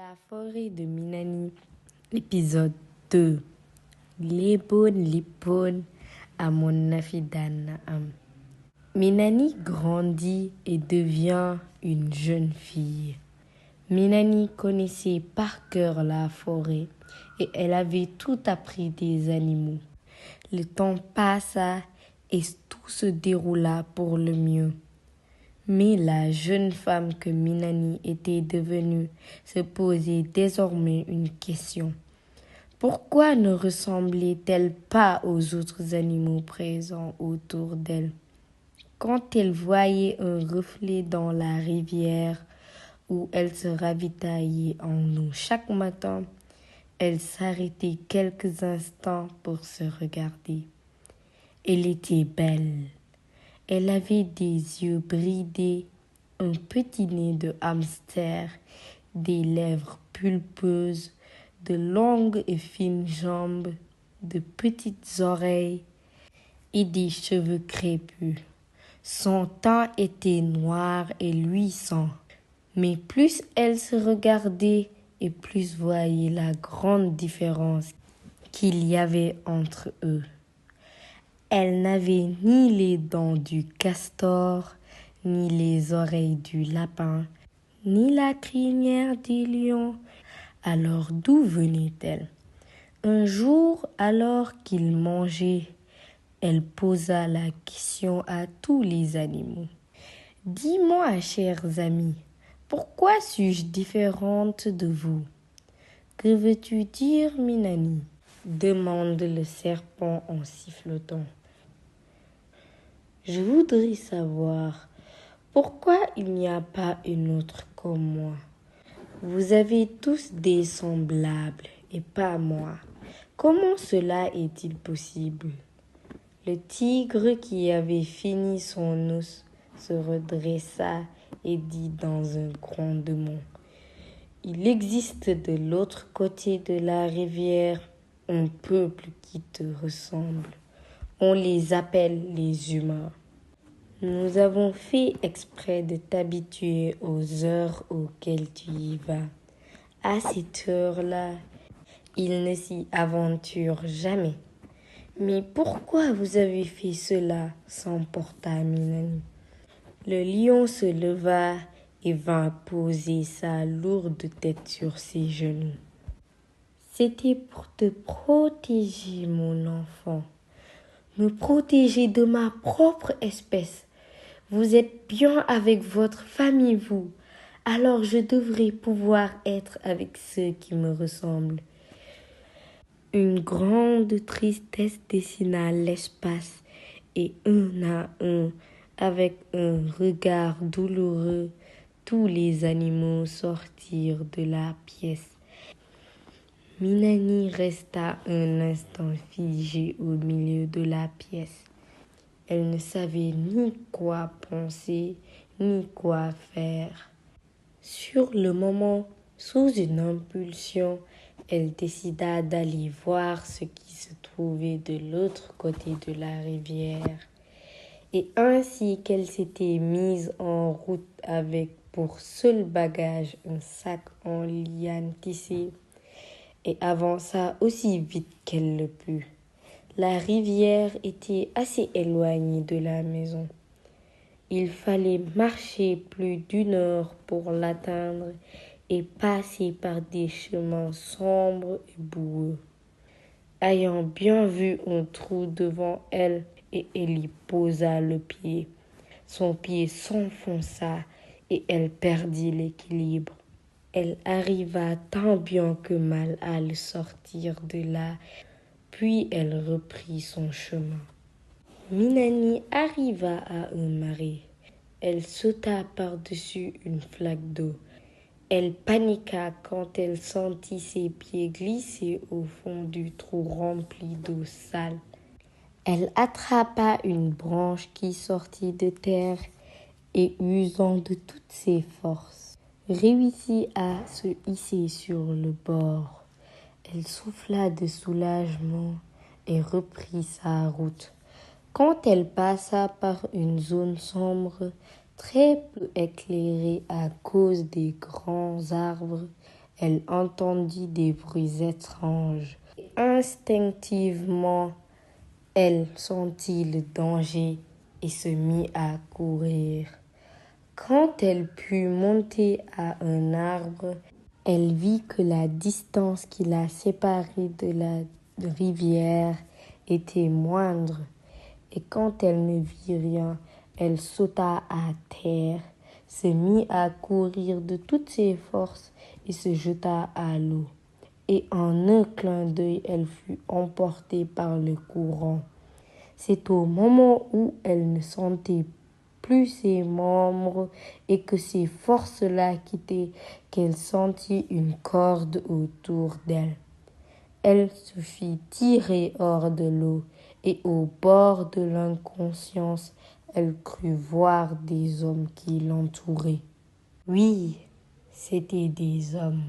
La forêt de Minani, épisode 2. Lipun Lipun Amonafidanaam. Minani grandit et devient une jeune fille. Minani connaissait par cœur la forêt et elle avait tout appris des animaux. Le temps passa et tout se déroula pour le mieux. Mais la jeune femme que Minani était devenue se posait désormais une question. Pourquoi ne ressemblait-elle pas aux autres animaux présents autour d'elle? Quand elle voyait un reflet dans la rivière où elle se ravitaillait en eau chaque matin, elle s'arrêtait quelques instants pour se regarder. Elle était belle. Elle avait des yeux bridés, un petit nez de hamster, des lèvres pulpeuses, de longues et fines jambes, de petites oreilles et des cheveux crépus. Son teint était noir et luisant, mais plus elle se regardait et plus voyait la grande différence qu'il y avait entre eux. Elle n'avait ni les dents du castor, ni les oreilles du lapin, ni la crinière du lion. Alors d'où venait-elle? Un jour, alors qu'ils mangeaient, elle posa la question à tous les animaux. « Dis-moi, chers amis, pourquoi suis-je différente de vous? Que veux-tu dire, Minani ?» demande le serpent en sifflotant. Je voudrais savoir pourquoi il n'y a pas une autre comme moi. Vous avez tous des semblables et pas moi. Comment cela est-il possible? Le tigre qui avait fini son os se redressa et dit dans un grondement. Il existe de l'autre côté de la rivière un peuple qui te ressemble. On les appelle les humains. Nous avons fait exprès de t'habituer aux heures auxquelles tu y vas. À cette heure-là, ils ne s'y aventurent jamais. Mais pourquoi vous avez fait cela? S'emporta Minani. Le lion se leva et vint poser sa lourde tête sur ses genoux. C'était pour te protéger, mon enfant. Me protéger de ma propre espèce. Vous êtes bien avec votre famille, vous. Alors je devrais pouvoir être avec ceux qui me ressemblent. Une grande tristesse dessina l'espace et un à un, avec un regard douloureux, tous les animaux sortirent de la pièce. Minani resta un instant figée au milieu de la pièce. Elle ne savait ni quoi penser, ni quoi faire. Sur le moment, sous une impulsion, elle décida d'aller voir ce qui se trouvait de l'autre côté de la rivière. Et ainsi qu'elle s'était mise en route avec pour seul bagage un sac en liane tissée, et avança aussi vite qu'elle le put. La rivière était assez éloignée de la maison. Il fallait marcher plus d'1 heure pour l'atteindre et passer par des chemins sombres et boueux. Ayant bien vu un trou devant elle, et elle y posa le pied. Son pied s'enfonça et elle perdit l'équilibre. Elle arriva tant bien que mal à le sortir de là, puis elle reprit son chemin. Minani arriva à un marais. Elle sauta par-dessus une flaque d'eau. Elle paniqua quand elle sentit ses pieds glisser au fond du trou rempli d'eau sale. Elle attrapa une branche qui sortit de terre et, usant de toutes ses forces, réussit à se hisser sur le bord. Elle souffla de soulagement et reprit sa route. Quand elle passa par une zone sombre, très peu éclairée à cause des grands arbres, elle entendit des bruits étranges. Instinctivement, elle sentit le danger et se mit à courir. Quand elle put monter à un arbre, elle vit que la distance qui la séparait de la rivière était moindre. Et quand elle ne vit rien, elle sauta à terre, se mit à courir de toutes ses forces et se jeta à l'eau. Et en un clin d'œil, elle fut emportée par le courant. C'est au moment où elle ne sentait plus ses membres et que ses forces la quittaient qu'elle sentit une corde autour d'elle. Elle se fit tirer hors de l'eau et au bord de l'inconscience, elle crut voir des hommes qui l'entouraient. Oui, c'étaient des hommes.